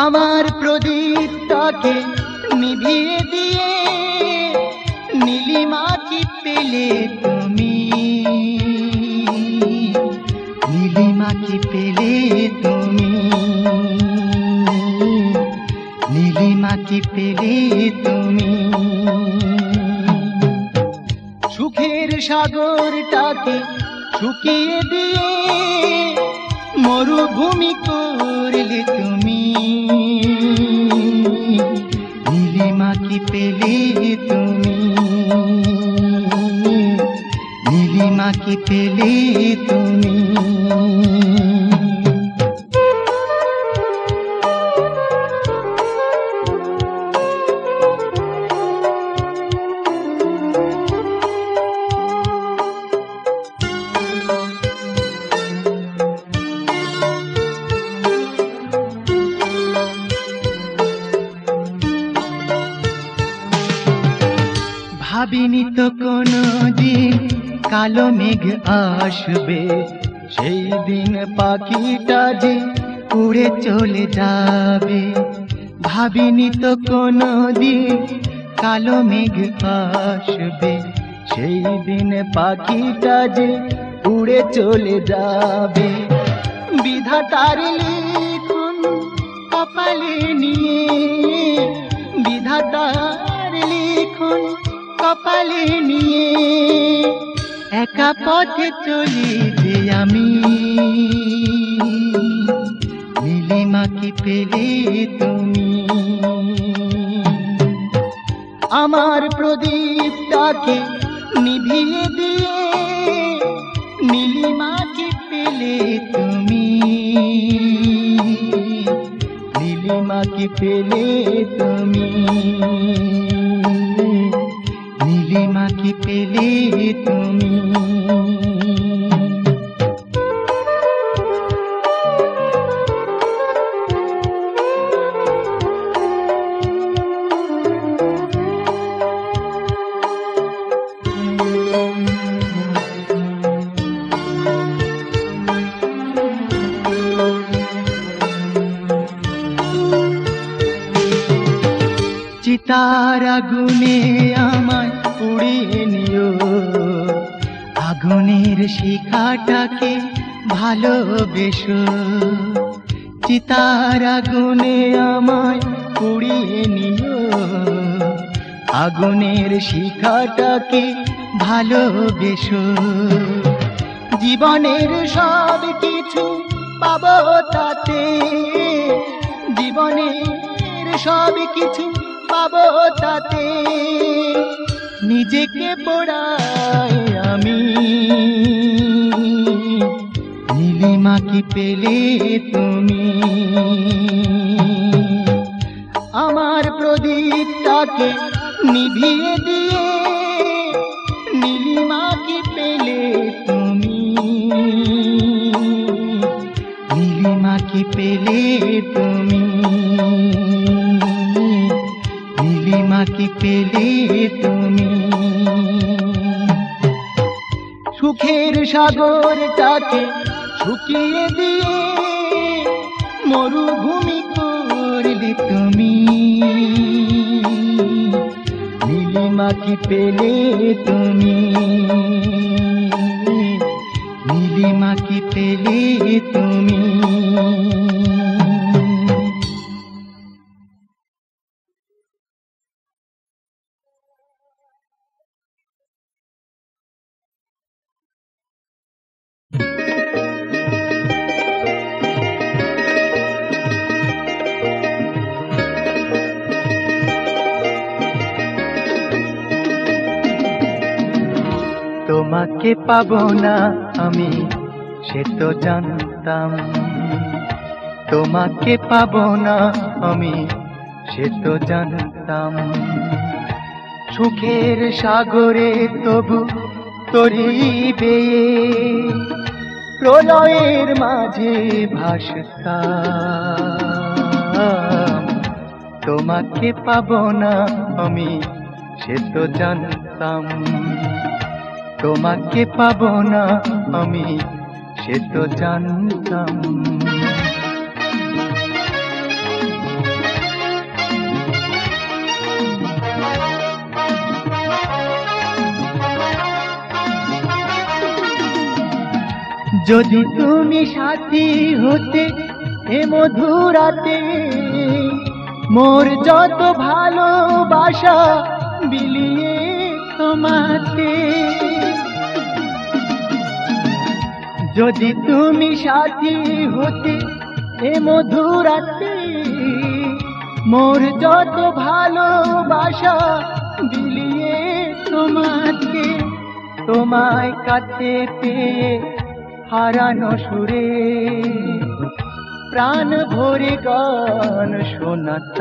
আমার প্রদীপটাকে নিভিয়ে দিয়ে নীলিমা কি পেলে তুমি, নীলিমা কি পেলে তুমি, নীলিমা কি পেলে তুমি। সুখের সাগরটাকে শুকিয়ে দিয়ে মরুভূমি করলে তুমি, নীলিমা কি পেলে তুমি, নীলিমা কি পেলে তুমি। ভাবিনি তো কোনদিন কালো মেঘ আসবে, সেই দিন পাখিটা যে উড়ে চলে যাবে। ভাবিনি তো কোনদিন কালো মেঘ আসবে, সেই দিন পাখিটা যে উড়ে চলে যাবে। বিধাতার লিখন কপালে নিয়ে, বিধাতার লিখন কপালে নিয়ে একা পথে চলি যে আমি, নীলিমা কি পেলে তুমি। আমার প্রদীপটাকে নিভিয়ে দিয়ে নীলিমা কি পেলে তুমি, নীলিমা কি পেলে তুমি, নীলিমা কি পেলে তুমি। চিতার আগুনে আমায় পুড়িয়ে নিও, আগুনের শিখাটাকে ভালোবেসো। চিতার আগুনে আমায় পুড়িয়ে নিও, আগুনের শিখাটাকে ভালোবেসো। জীবনের সব কিছু পাবো তাতে, জীবনের সব কিছু পাবো তাতে। নিজেকে পোড়াই আমি, নীলিমা কি পেলে তুমি। আমার প্রদীপটাকে নিভিয়ে দিয়ে নীলিমা কি পেলে তুমি, নীলিমা কি পেলে তুমি, নীলিমা কি পেলে তুমি। সুখের সাগরটাকে শুকিয়ে দিয়ে মরুভূমি করলে তুমি, নীলিমা কি পেলে তুমি, নীলিমা কি পেলে তুমি। তোমাকে পাবো না আমি সে তো জানতাম, তোমাকে পাবো না আমি সে তো জানতাম। সুখের সাগরে তবু তরি বেয়ে প্রলয়ের মাঝে ভাসতাম। তোমাকে পাবো না আমি সে তো জানতাম, তোমাকে পাবো না আমি সে তো জানতাম। যদি তুমি সাথী হতে এ মধুরাতে, মোর যত ভালোবাসা বিলিয়ে তোমাতে। যদি তুমি সাথী হতে এ মধুরাতে, মোর যত ভালোবাসা বিলিয়ে তোমাতে। তোমায় কাছে পেয়ে হারানো সুরে প্রাণ ভরে গান শোনাতাম।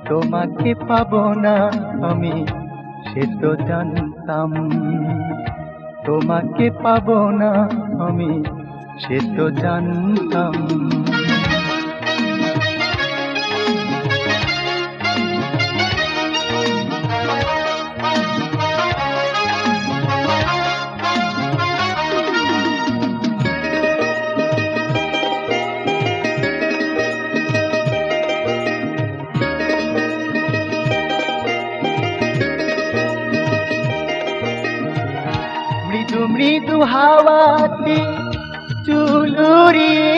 তোমাকে পাবো না আমি সে তো জানতাম, তোমাকে পাবো না আমি সে তো জানতাম। মৃদু মৃদু হাওয়াতে চুল উড়িয়ে,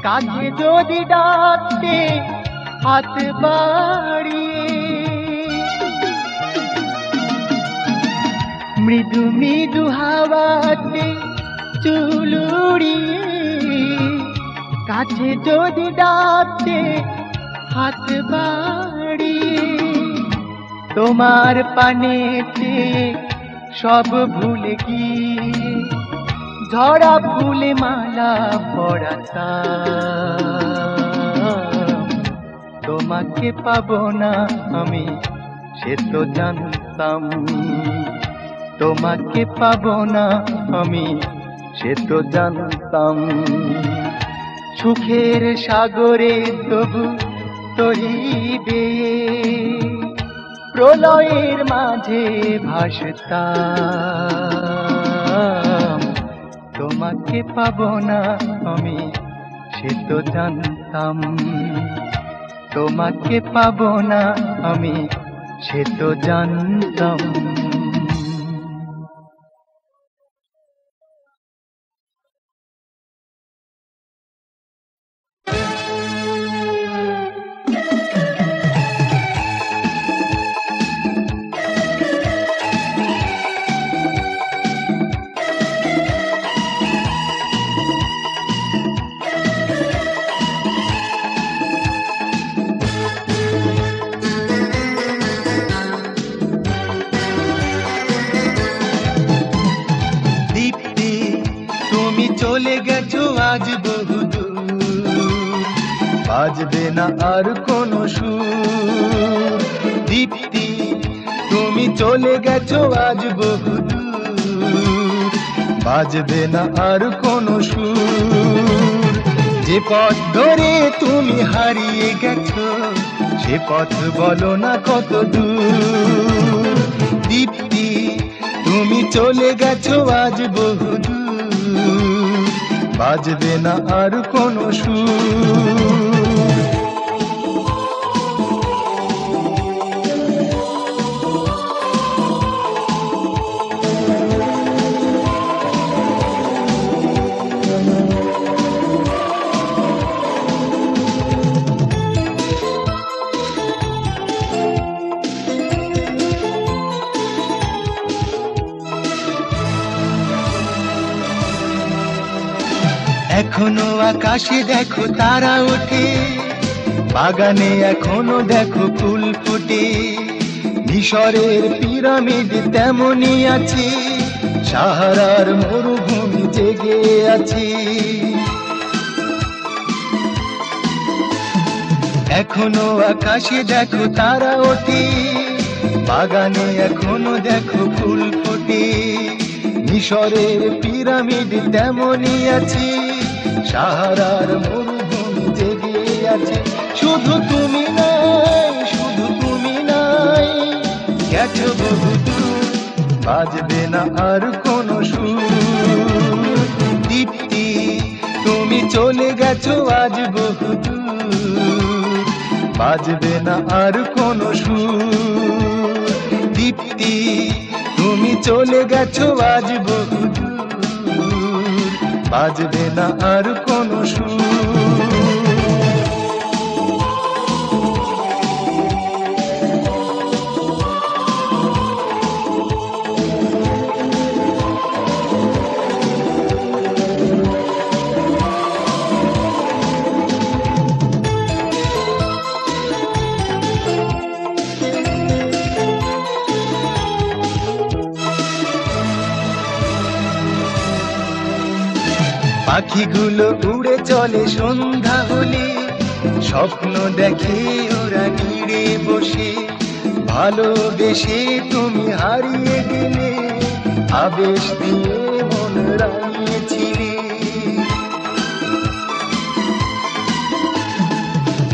কাছে যদি ডাকতে হাত বাড়িয়ে। মৃদু মৃদু হাওয়াতে চুল উড়িয়ে, কাছে যদি ডাকতে হাত বাড়িয়ে। তোমার পানেতে সব ভুলে গিয়ে ঝরা ফুলে মালা পরাতাম। তোমাকে পাবো না আমি সে তো জানতাম, তোমাকে পাবো না আমি সে তো জানতাম। সুখের সাগরে তবু তরিবে, প্রলয়ের মাঝে ভাসতাম। তোমাকে পাবো না আমি সে তো জানতাম, তোমাকে পাবো না আমি সে তো জানতাম। চলে গেছো আজ বহুদূর, বাজবে না আর কোনো সুর। দীপ্তি তুমি চলে গেছো আজ বহুদূর, বাজবে না আর কোনো সুর। যে পথ ধরে তুমি হারিয়ে গেছো সে পথ বলো না কত দূর। দীপ্তি তুমি চলে গেছো আজ বহুদূর, বাজবে না আর কোনো সুর। এখনো আকাশে দেখো তারা ওঠে, বাগানে এখনো দেখো ফুল ফোটে। মিশরের পিরামিড তেমনই আছে, সাহারার মরুভূমি জেগে আছে। এখনো আকাশে দেখো তারা ওঠে, বাগানে এখনো দেখো ফুল ফোটে। মিশরের পিরামিড তেমনই আছে, সাহারার মরুভূমি জেগে আছে। শুধু তুমি নাই, শুধু তুমি নাই, গেছো বহুদূর, বাজবে না আর কোনো সুর। দীপ্তি তুমি চলে গেছো আজ বহুদূর, বাজবে না আর কোনো সুর। দীপ্তি তুমি চলে গেছো আজ বহুদূর, বাজবে না আর কোনো সুর। পাখিগুলো উড়ে চলে সন্ধ্যা হলে, স্বপ্ন দেখে ওরা নীড়ে বসে। ভালোবেসে তুমি হারিয়ে গেলে, আবেশ দিয়ে মন রাঙিয়েছিলে।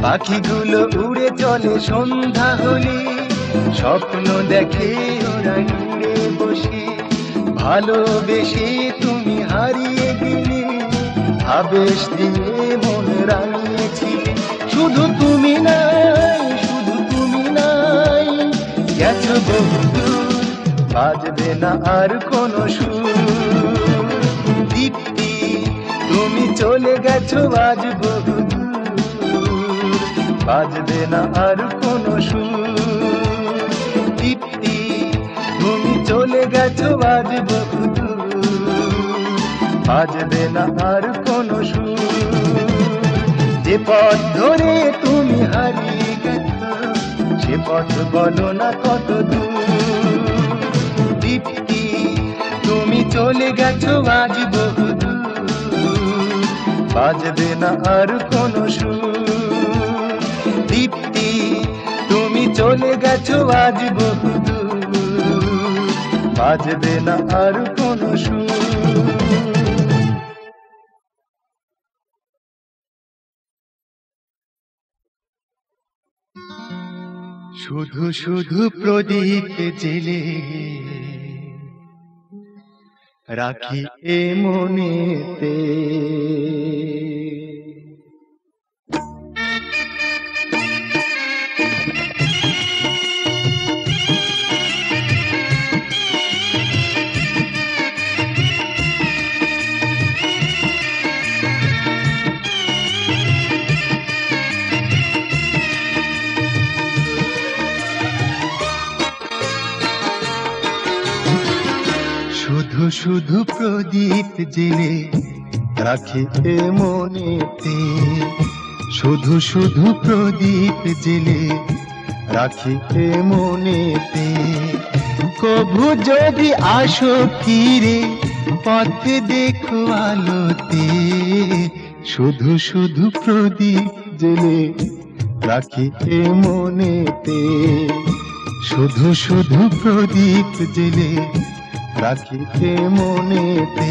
পাখিগুলো উড়ে চলে সন্ধ্যা হলে, স্বপ্ন দেখে ওরা নীড়ে বসে। ভালোবেসে তুমি হারিয়ে গেলে, আবেশ দিয়ে মন রাঙিয়েছিলে। শুধু তুমি নাই, শুধু তুমি নাই, গেছো বহুদূর, বাজবে না আর কোনো সুর। দীপ্তি তুমি চলে গেছো আজ বহুদূর, বাজবে না আর কোনো সুর। দীপ্তি তুমি চলে গেছো আজ বহুদূর, বাজবে না আর কোনো সুর। যে পথ ধরে তুমি হারিয়ে গেছো, সে পথ বলো না কত দূর। দীপ্তি তুমি চলে গেছো আজ বহুদূর, বাজবে না আর কোনো সুর। দীপ্তি তুমি চলে গেছো আজ বহুদূর, বাজবে না আর কোনো সুর। শুধু শুধু প্রদীপ জেলে রাখি এ মনেতে, শুধু শুধু প্রদীপ জেলে রাখি এ মনেতে। শুধু শুধু প্রদীপ জেলে রাখি এ মনেতে। কভু যদি আসো ফিরে, পথ দেখো আলোতে। শুধু শুধু প্রদীপ জেলে রাখি এ মনেতে। শুধু শুধু প্রদীপ জেলে রাখি এ মনেতে।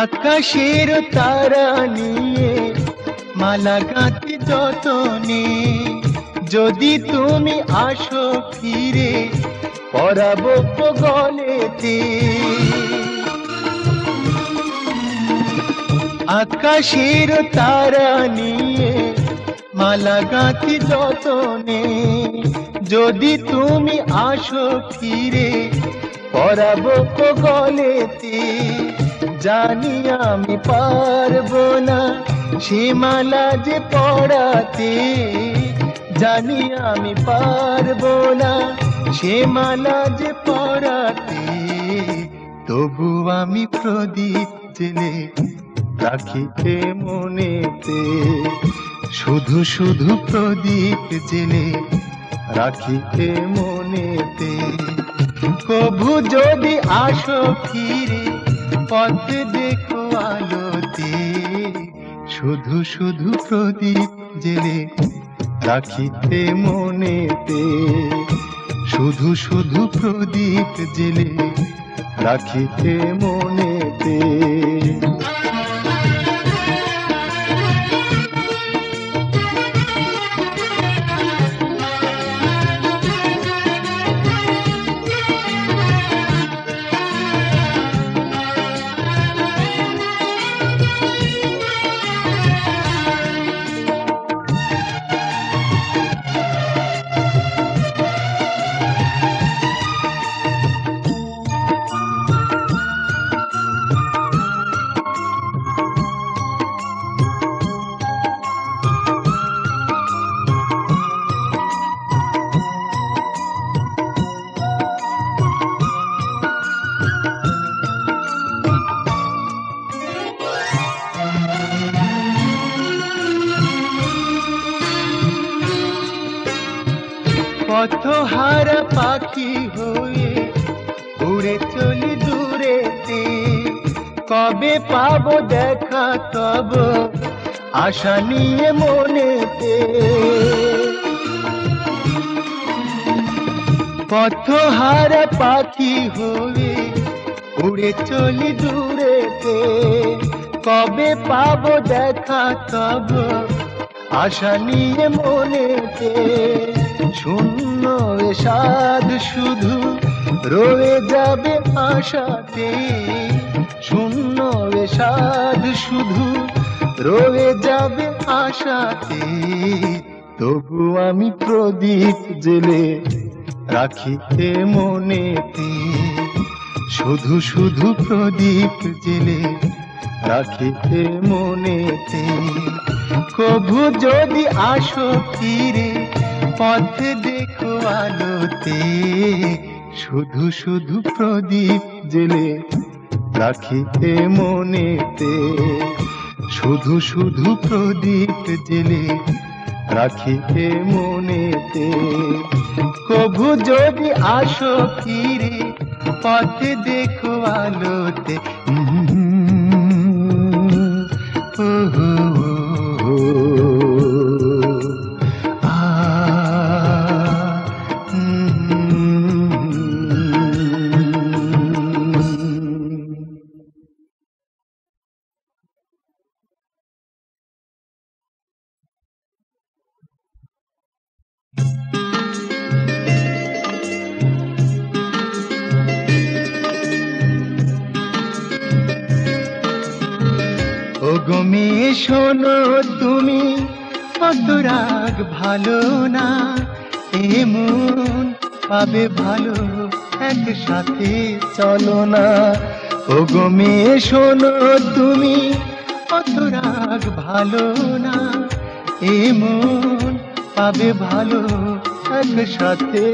আকাশের তারা নিয়ে মালা গাঁথি যতনে। যদি তুমি আসো ফিরে, পরাবো গলেতে। আকাশের তারা নিয়ে মালা গাঁথি যতনে। যদি তুমি আসো ফিরে, পরাবো গলেতে। জানি আমি পারবো না সে মালা যে পরাতে। জানি আমি পারবো না সে মালা যে পরাতে। তবু আমি প্রদীপ জেলে রাখি এ মনেতে, শুধু শুধু প্রদীপ জেলে রাখি এ মনেতে। কভু যদি আসো ফিরে পথ দেখো আলোতে, শুধু শুধু প্রদীপ জেলে রাখি এ মনেতে, শুধু শুধু প্রদীপ জেলে রাখি এ মনেতে। পথহারা পাখি হয়ে উড়ে চলি দূরেতে, কবে পাবো দেখা তব আশা নিয়ে মনেতে। পথহারা পাখি হয়ে উড়ে চলি দূরেতে, কবে পাবো দেখা তব আশা নিয়ে মনেতে। শূন্য এ সাধ শুধু রয়ে যাবে আশাতে, শূন্য এ সাধ শুধু রয়ে যাবে আশাতে। তবু আমি প্রদীপ জেলে রাখি এ মনেতে, শুধু শুধু প্রদীপ জেলে রাখি এ মনেতে। কভু যদি আসো ফিরে পথ দেখো আলোতে, শুধু শুধু প্রদীপ জেলে রাখি এ মনেতে, শুধু শুধু প্রদীপ জেলে রাখি এ মনেতে। কভু যদি আসো ফিরে পথ দেখো আলোতে। ওগো মেয়ে শোনো তুমি, অত রাগ ভালো না, এমন পাবে ভালো একসাথে চলো না। ওগো মেয়ে শোনো তুমি, অত রাগ ভালো না, এমন পাবে ভালো একসাথে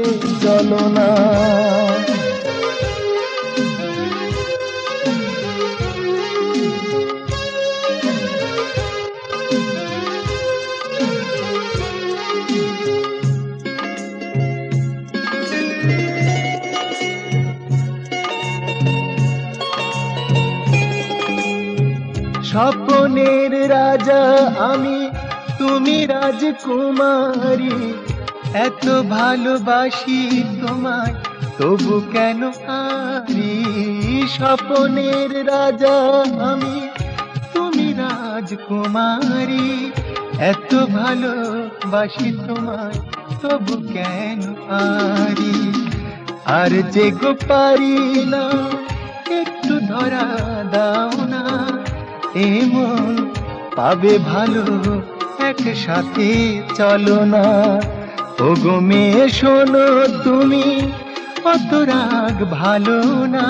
চলো না। স্বপ্নের রাজা আমি, তুমি রাজকুমারী, এত ভালোবাসি তোমায় তবু কেন হারি। স্বপ্নের রাজা আমি, তুমি রাজকুমারী, এত ভালোবাসি তোমায় তবু কেন হারি। আর যে গো পারি না একটু ধরা দাও না, এমন পাবে ভালো একসাথে চলো না। ওগো মেয়ে শোনো তুমি, অত রাগ ভালো না,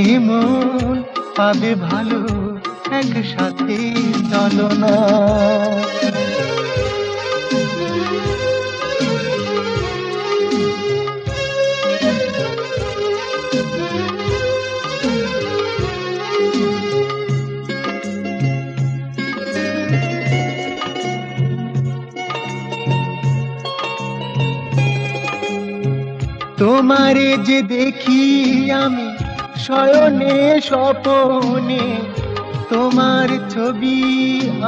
এমন পাবে ভালো একসাথে চলো না। তোমারে যে দেখি আমি শয়নে স্বপনে, তোমার ছবি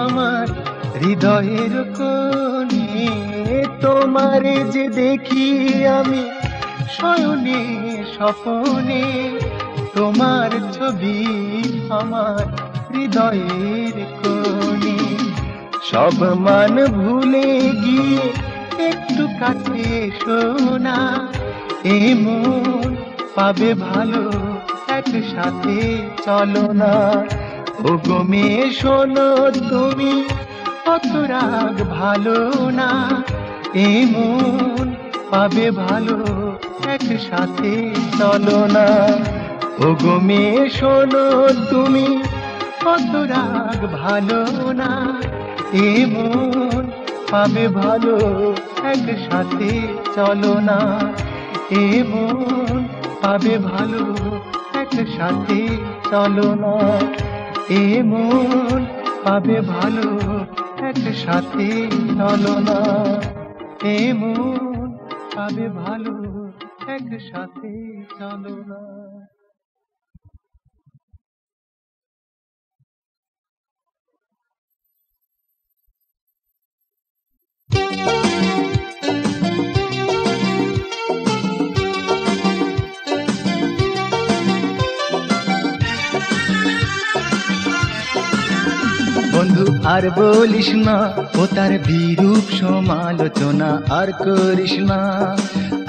আমার হৃদয়ের কোণে। তোমারে যে দেখি আমি শয়নে স্বপনে, তোমার ছবি আমার হৃদয়ের কোণে। সব মান ভুলে গিয়ে একটু কাছে এসো না, এমন পাবে ভালো একসাথে চলো না। ও গো মেয়ে শোনো তুমি, অত রাগ ভালো না, এমন পাবে ভালো একসাথে চলো না। ও গো মেয়ে শোনো তুমি, অত রাগ ভালো না, এমন পাবে ভালো একসাথে চলো না। এমন পাবে ভালো একসাথে চলো না। এমন পাবে ভালো একসাথে চলো না। এমন পাবে ভালো একসাথে চলো না। বন্ধু আর বলিস না, ও তার বিরূপ সমালোচনা আর করিস না।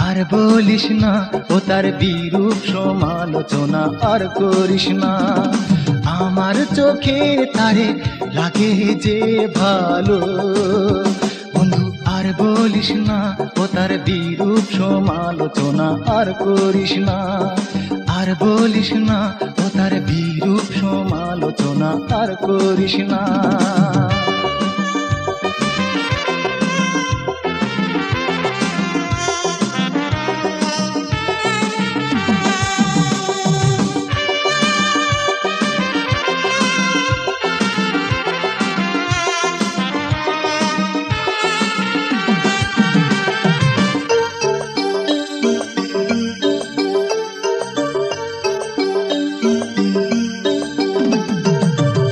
আর বলিস না, ও তার বিরূপ সমালোচনা আর করিস না। আমার চোখে তারে লাগে যে ভালো। বন্ধু আর বলিস না, ও তার বিরূপ সমালোচনা আর করিস না। আর বলিস না, ও তার বিরূপ সমালোচনা আর করিস না।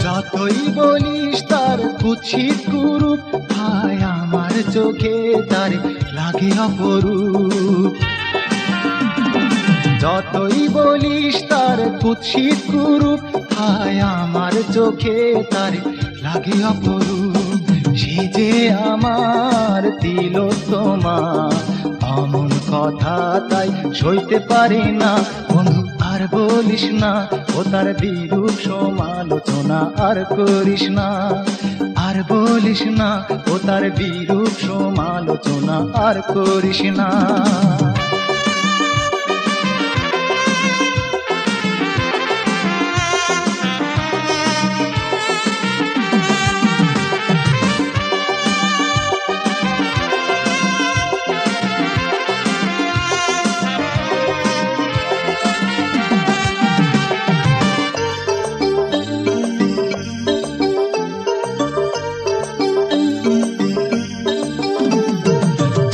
যতই বলিস তার কুৎসিত কুরূপ, হায় আমার চোখে তার লাগে অপরূপ। যতই বলিস তার কুৎসিত কুরূপ, হায় আমার চোখে তার লাগে অপরূপ। সে যে আমার তিলোত্তমা, অমন কথা তাই সইতে পারে না। বন্ধু আর বলিস না, ও তার বিরূপ সমালোচনা আর করিস না। আর বলিস না, ও তার বিরূপ সমালোচনা আর করিস না।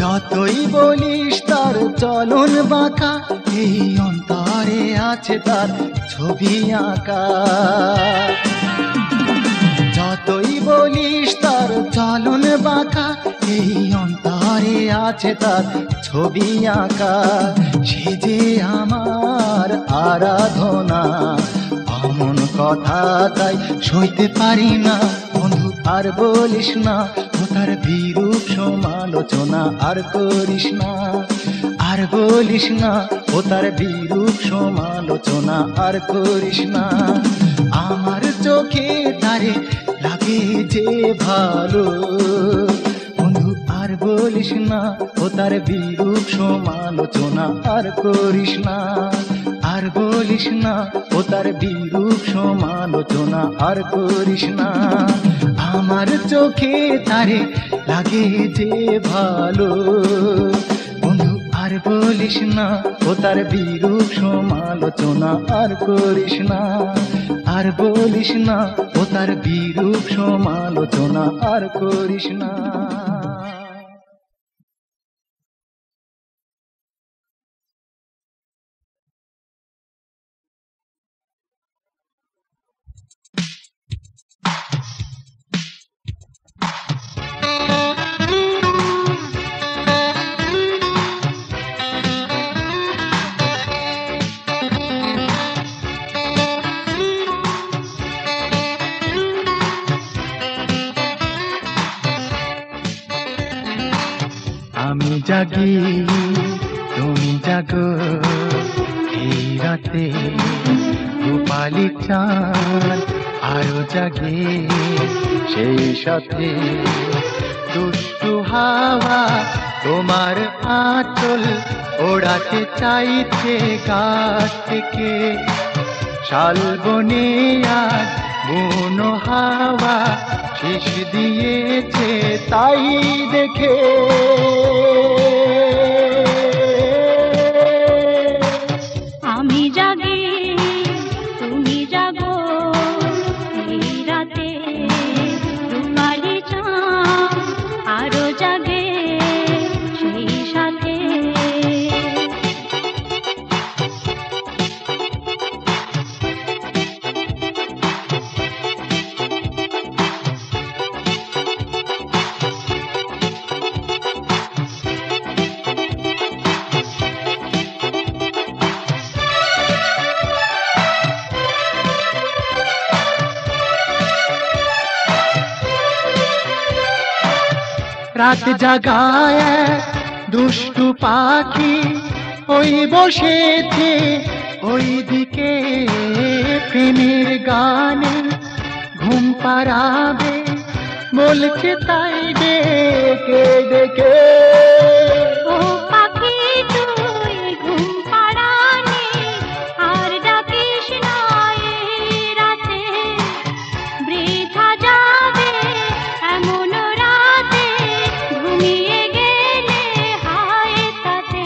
যতই বলিস তার চলন বাঁকা, এই অন্তরে আছে তার ছবি আঁকা। যতই বলিস তার চলন বাঁকা, এই অন্তরে আছে তার ছবি আঁকা। সে যে আমার আরাধনা, অমন কথা তাই সইতে পারি না। বন্ধু আর বলিস না, ও তার বিরূপ সমালোচনা আর করিস না। আর বলিস না, ও তার বিরূপ সমালোচনা আর করিস না। আমার চোখে তারে লাগে যে ভালো। বন্ধু আর বলিস না, ও তার বিরূপ সমালোচনা আর করিস না। আর বলিস না, ও তার বিরূপ সমালোচনা আর করিস না। আমার চোখে তারে লাগে যে ভালো। বন্ধু আর বলিস না, ও তার বিরূপ সমালোচনা আর করিস না। আর বলিস না, ও তার বিরূপ সমালোচনা আর করিস না। আমি জাগি তুমি জাগো এই রাতে, রূপালি চাঁদ আরো জাগে সেই সাথে। দুষ্টু হাওয়া তোমার আঁচল ওড়াতে চাইছে গাছ থেকে। শালবনে আজ বুনো হাওয়া শীষ দিয়েছে তাই দেখে। আমি জাগি তুমি জাগো এই রাতে, রূপালি চাঁদ আরো জাগে সেই সাথে। রাত জাগায় দুষ্টু পাখি ওই বসেছে ওই দিকে, প্রেমের গানে ঘুম পাড়াবে বলছে তাই ডেকে ডেকে। ও পাখি তুই ঘুম পাড়ানি আর ডাকিস না এই রাতে, বৃথা যাবে এমন রাতে ঘুমিয়ে গেলে হায় তাতে,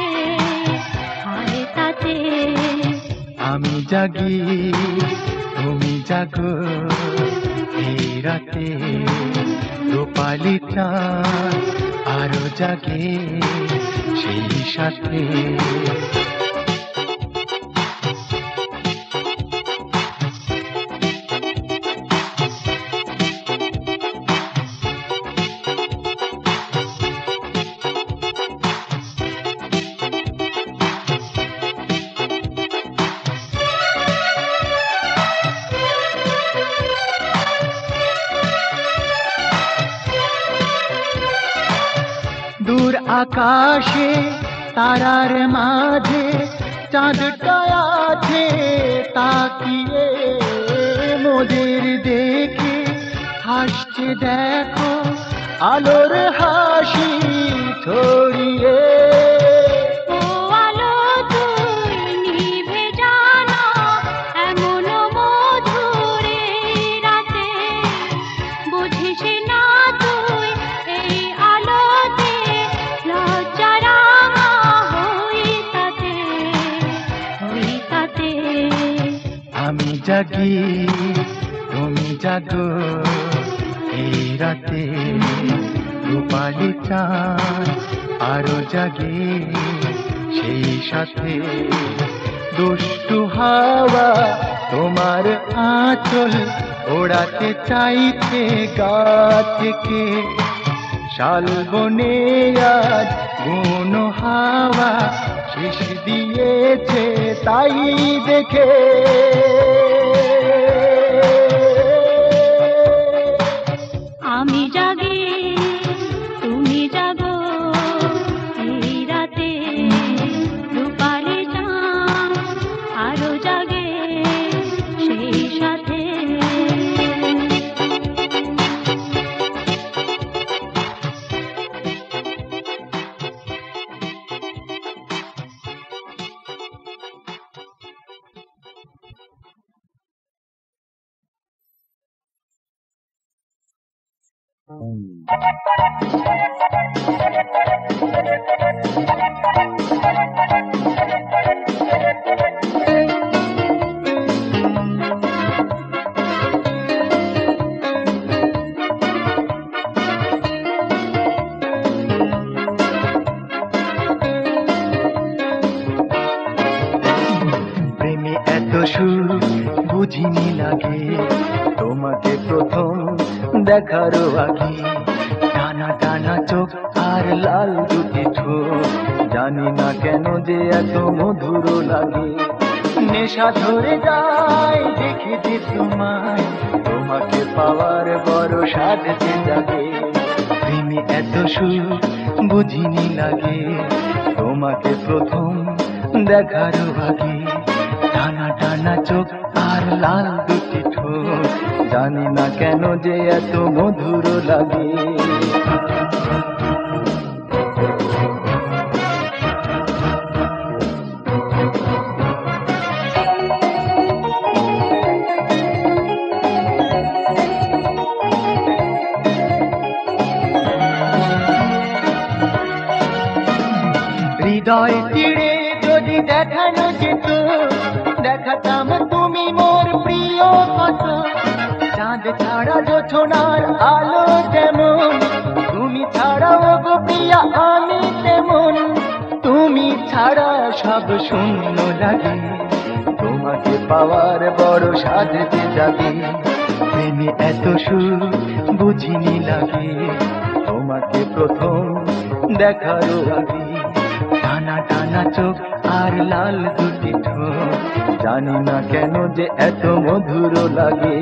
হায় তাতে। আমি জাগি তুমি জাগো এই রাতে, রূপালি চাঁদ আরো জাগে সেই সাথে। দূর আকাশে তারার মাঝে চাঁদটা আছে তাকিয়ে, মোদের দেখে হাসছে দেখো আলোর হাসি ছড়িয়ে। ও আলো তুই নিভে জানা এমন মধুর এই রাতে, বুঝিস না তুই এই আলোতে লজ্জা রাঙা হই তাতে, হই তাতে। আমি জাগি তুমি জাগো এই রাতে, রূপালি চাঁদ আরো জাগে সেই সাথে। দুষ্টু হাওয়া তোমার আঁচল ওড়াতে চাইছে গাছ থেকে। শালবনে আজ বুনো হাওয়া শীষ দিয়েছে তাই দেখে। আমি জাগি তুমি জাগো এই রাতে, রূপালি চাঁদ আরো জাগে সেই সাথে। প্রেমে এত সুর বুঝিনি লাগে তোমাকে প্রথম দেখারও আগে। টানা টানা চোখ আর লাল দুটি ঠোঁট, জানি না কেন যে এত মধুর লাগে। নেশা ধরে যায় দেখে যে তোমায়, তোমাকে পাওয়ার বড় স্বাদ যে জাগে। প্রেমে এত সুর বুঝিনি লাগে তোমাকে প্রথম দেখার আগে। টানা টানা চোখ আর লাল দুটি ঠোঁট, জানি না কেন যে এত মধুর লাগে। হৃদয় তীরে যদি দেখানো যেত, দেখাতাম তুমি মোর প্রিয় কত। চাঁদ ছাড়া জোছনার আলো যেমন, তুমি ছাড়াও গো প্রিয়া আমি তেমন। তুমি ছাড়া সব শূন্য লাগে, তোমাকে পাওয়ার বড় সাধ যে জাগে। প্রেমে এত সুর বুঝিনি লাগে তোমাকে প্রথম দেখার আগে। টানা টানা চোখ আর লাল দুটি ঠোঁট, জানি না কেন যে এত মধুর লাগে।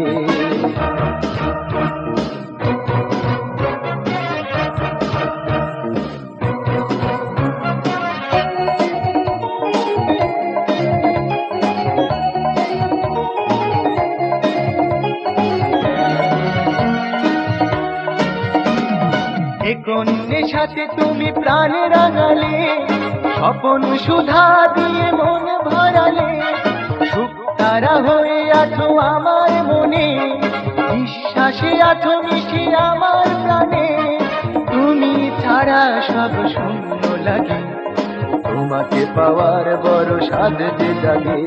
কোন নেশাতে তুমি প্রাণ রাঙালে, স্বপন সুধা দিয়ে মন ভরালে। সুখ তারা হয়ে আছো আমার মনে, বিশ্বাসে আছো মিশে আমার প্রাণে। তুমি ছাড়া সব শূন্য লাগে, তোমাকে পাওয়ার বড় সাধ যে জাগে।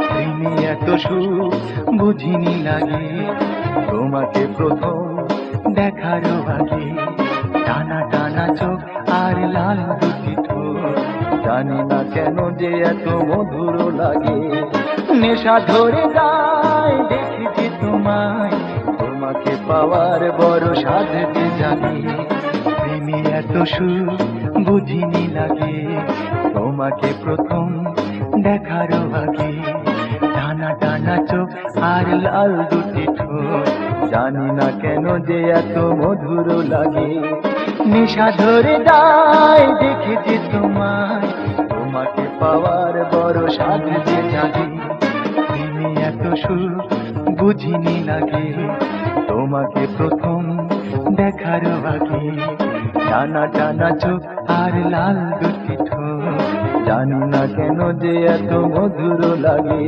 প্রেমে এত সুখ বুঝিনি লাগে তোমাকে প্রথম দেখার আগে। টানা টানা চোখ আর লাল দুটি ঠোঁট, জানি না কেন যে এত মধুর লাগে। নেশা ধরে যায় দেখেছি তোমায়, তোমাকে পাওয়ার বড় সাধ যে জাগে। প্রেমে এত সুখ বুঝিনি লাগে তোমাকে প্রথম দেখার আগে। টানা টানা চোখ আর লাল দুটি ঠোঁট, জানি না কেন যে এত মধুর লাগে। নেশা ধরে যায় দেখেছি তোমায়, তোমাকে পাওয়ার বড় সাধ যে জাগে। প্রেমে এত সুখ বুঝিনি লাগে তোমাকে প্রথম দেখার আগে। টানা টানা চোখ আর লাল দুটি ঠোঁট, জানি না কেন যে এত মধুর লাগে।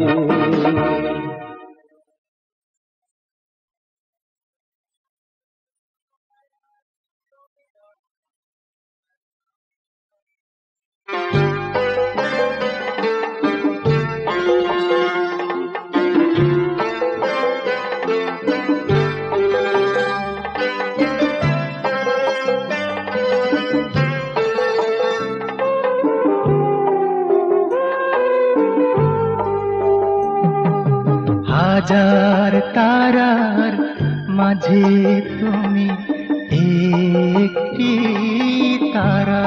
হাজার তারার মাঝে তুমি একটি তারা।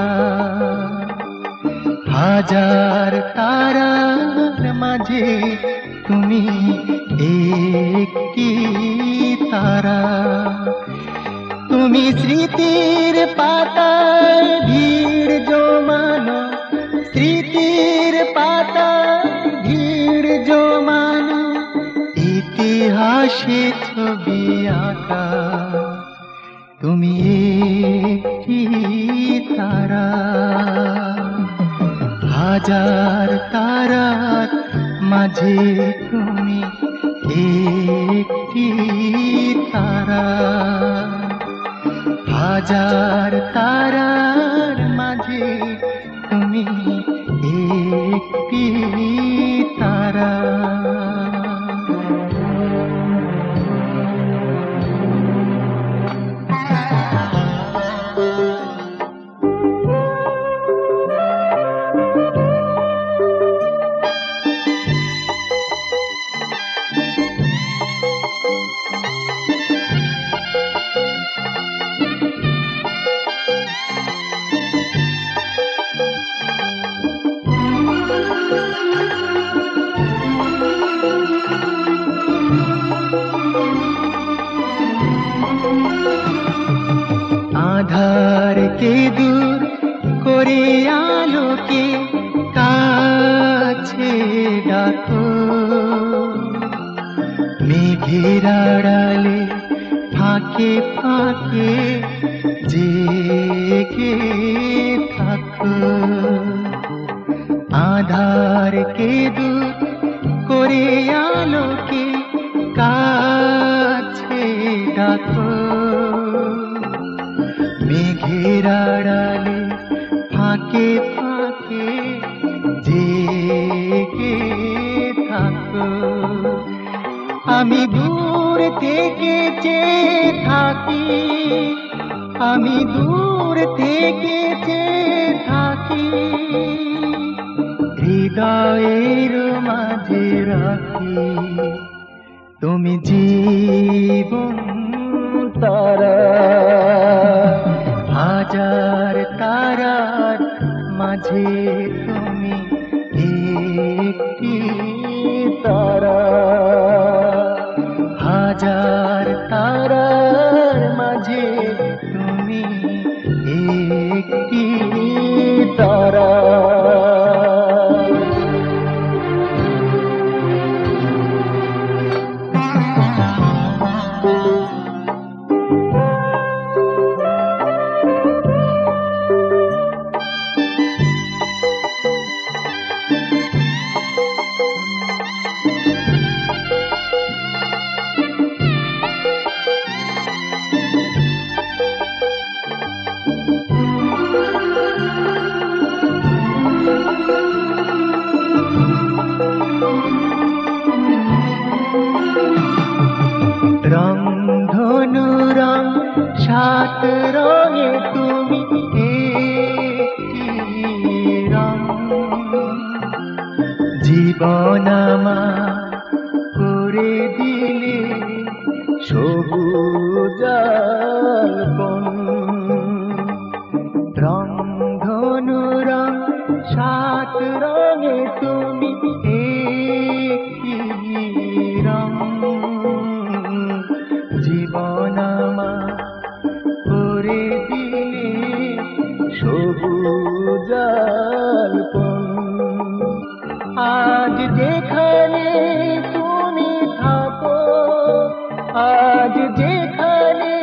হাজার তারার মাঝে তুমি একটি তারা। তুমি স্মৃতির পাতায় ভিড় জমানো, স্মৃতির পাতায় ভিড় জমানো, ইতিহাসে ছবি আঁকা। তুমি একটি তারা। হাজার তারার মাঝে তুমি একটি তারা। হাজার তারার মাঝে তুমি একটি তারা। করে আলোকে কাছে ডাকো, মেঘের আড়ালে ফাঁকে ফাঁকে জেগে থাকো, আধারকে দূর করে আলোকে কাছে ডাকো, মেঘের আড়ালে ফাঁকে ফাঁকে জেগে থাকো। আমি দূর থেকে চেয়ে থাকি, আমি দূর থেকে চেয়ে থাকি, হৃদয়ের মাঝে রাখি তুমি জীবন তারা। হাজার তারার মাঝে তুমি একটি তারা, হাজার তারার মাঝে তুমি একটি তারা। রংধনু রং সাত রঙে তুমি একটি রং, জীবন আমার করে দিলে সবুজাল বন। রংধনু রং সাত রঙে তুমি একটি রং, জীবন আমার করে দিলে সবুজাল বন। আজ যেখানে তুমি থাকো, আজ যেখানে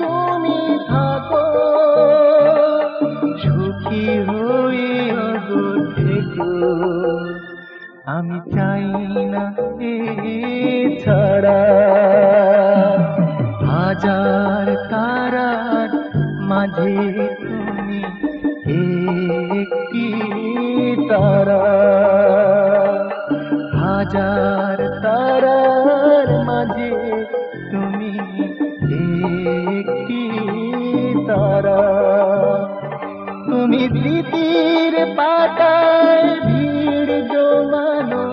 তুমি থাকো, সুখী হয়ে থেকো। আমি চাই না ছাড়া, হাজার তারার মাঝে তুমি একটি তারা, হাজার তারার মাঝে তুমি একটি তারা। তুমি স্মৃতির পাতায় ভিড় জমানো,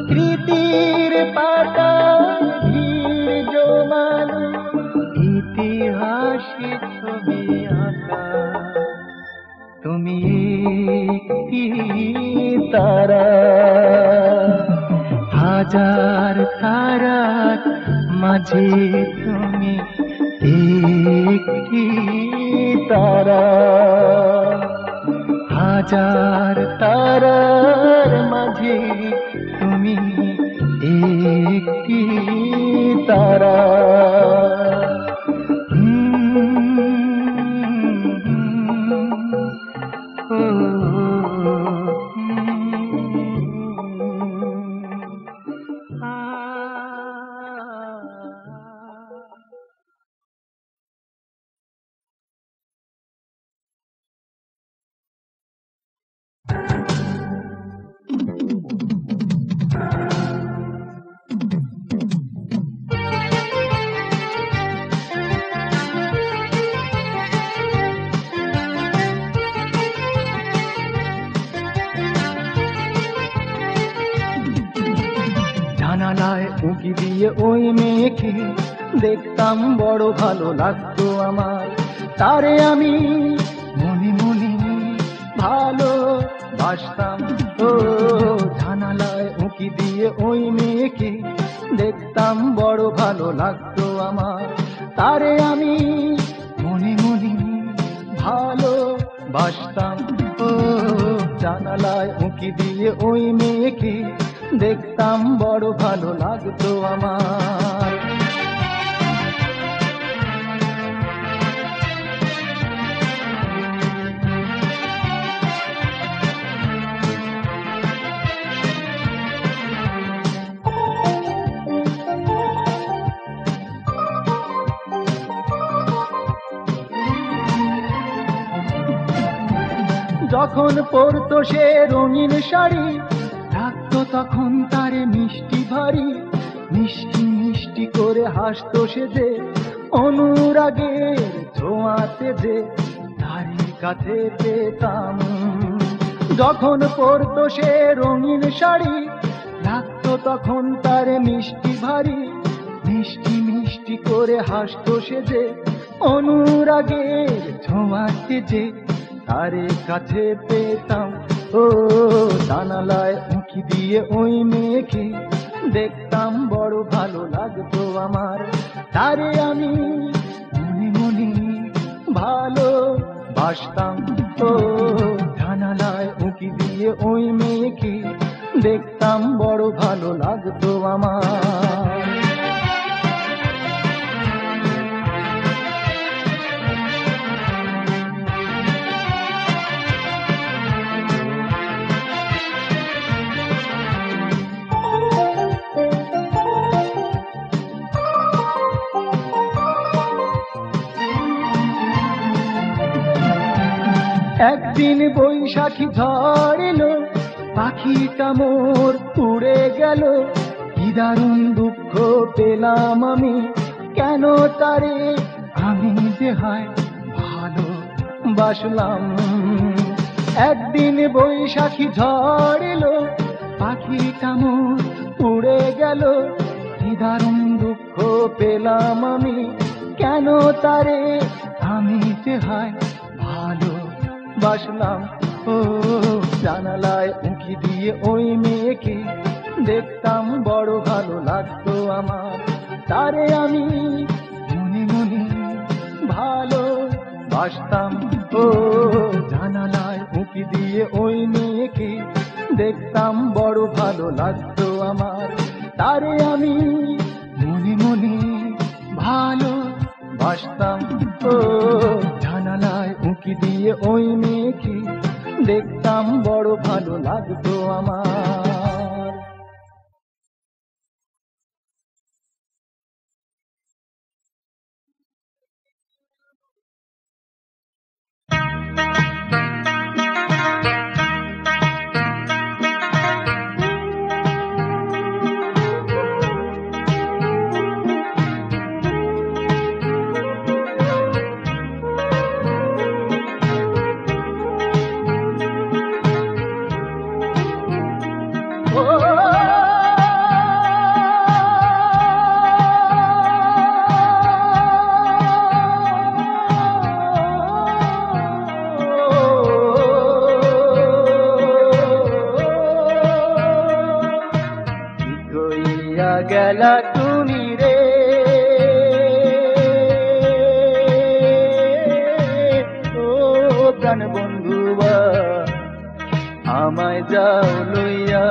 স্মৃতির পাতায় ভিড় জমানো, ইতিহাসে ছবি আঁকা তুমি একটি তারা, হাজার তারার মাঝে তুমি একটি তারা, হাজার তারার মাঝে তুমি একটি তারা। জানালায় উঁকি দিয়ে ওই মেয়েকে দেখতাম, বড় ভালো লাগতো আমার, তারে আমি মনে মনে ভালোবাসতাম। ও জানালায় উঁকি দিয়ে ওই মেয়েকে দেখতাম, বড় ভালো লাগতো আমার, তারে আমি মনে মনে ভালো বাসতাম। ও জানালায় উঁকি দিয়ে ওই মেয়েকে দেখতাম, বড় ভালো লাগতো আমার। যখন পরতো সে রঙিন শাড়ি, থাকতো তখন তারে মিষ্টি ভারী, মিষ্টি মিষ্টি করে হাসতো সে যে, অনুরাগের ছোঁয়াতে যে তারি কাছে পেতাম। যখন পরতো সে রঙিন শাড়ি, থাকতো তখন তারে মিষ্টি ভারী, মিষ্টি মিষ্টি করে হাসতো সে যে, অনুরাগের ছোঁয়াতে যে তারে কাছে পেতাম। ও জানালায় উঁকি দিয়ে ওই মেয়েকে দেখতাম, বড় ভালো লাগতো আমার। তারে আমি মনে মনে ভালো বাসতাম। ও জানালায় উঁকি দিয়ে ওই মেয়েকে দেখতাম, বড় ভালো লাগতো আমার। একদিন বৈশাখী ঝড় এলো, পাখিটা মোর উড়ে গেল, কি দারুণ দুঃখ পেলাম আমি, কেন তারে আমি যে হয় ভালো বাসলাম। একদিন বৈশাখী ঝড় এলো, পাখিটা মোর উড়ে গেল, কি দারুণ দুঃখ পেলাম আমি, কেন তারে আমি যে হয় ভালো বাসলাম। ও জানালায় উঁকি দিয়ে ওই মেয়েকে দেখতাম, বড় ভালো লাগতো আমার। তারে আমি মনে মনে ভালো বাসতাম। ও জানালায় উঁকি দিয়ে ওই মেয়েকে দেখতাম, বড় ভালো লাগতো আমার। তারে আমি মনে মনে ভালো বাসতাম। ও জানালায় উঁকি দিয়ে ওই মেয়েকে দেখতাম, বড় ভালো লাগতো আমার। গেলা তুমি রে, ও প্রাণ বন্ধুবা আমায় যাও লইয়া,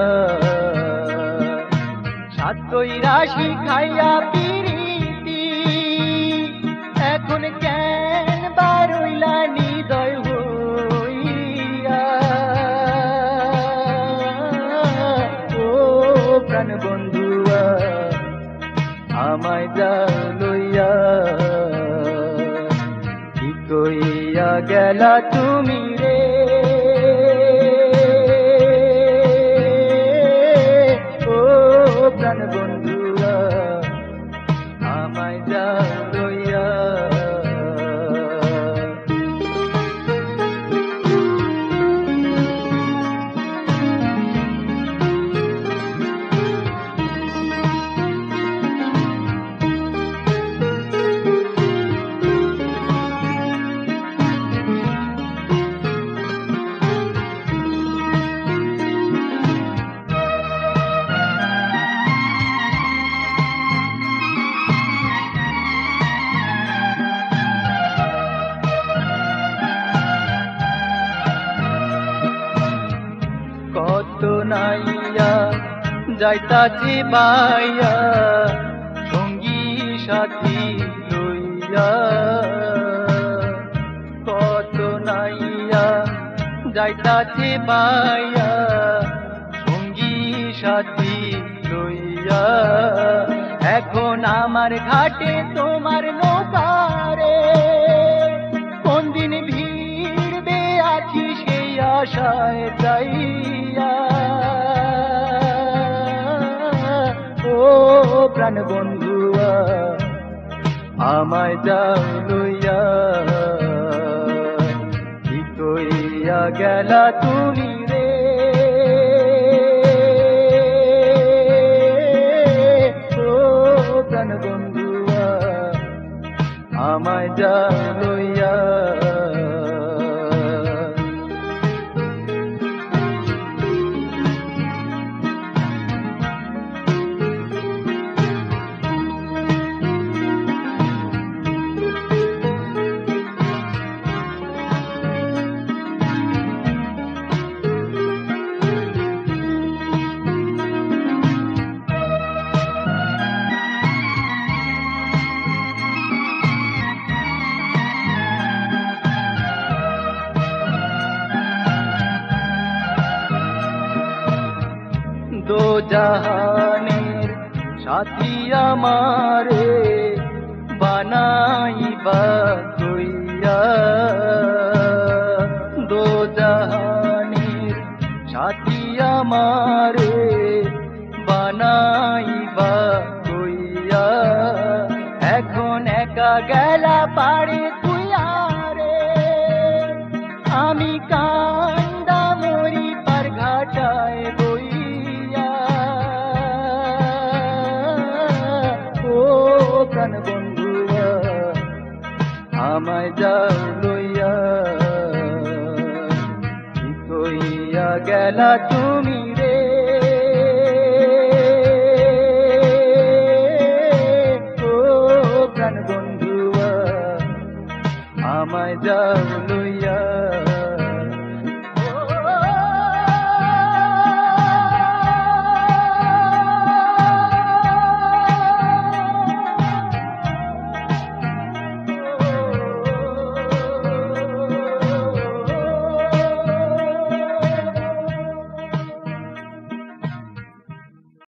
সাতই রাশি খাইয়া পিরিতি, এখন কেন বারইলা নিদয় হইয়া, ও প্রাণ বন্ধুয়া আমায় যাও লইয়া, কি কইয়া গেলা তুমি রে, ও প্রাণ বন্ধুয়া আমায় যাও লইয়া। নাইয়া যাইতাছি বাইয়া সঙ্গী সাথী লইয়া কত নাইয়া যাইতাছি বাইয়া সঙ্গী সাথী লইয়া এখন আমার ঘাটে তোমার নৌকারে কোন দিন ভিড়বে আছি সেই আশায় যাইয়া ও প্রাণ বন্ধুয়া আমায় যাও লইয়া কি কইয়া গেলা তুমি রে ও প্রাণ বন্ধুয়া আমায় যাও লইয়া दो जहानेर साथी आमारे बनाइबा कइया दो जहानेर साथी आमारे बनाइबा कइया एखन एका गेला पारे तुइया रे आमी कांदा मरी पार घाटाय প্রাণ বন্ধুয়া আমায় যাও লইয়া কি কইয়া গেলা তুমি রে ও প্রাণ বন্ধুয়া আমায় যাও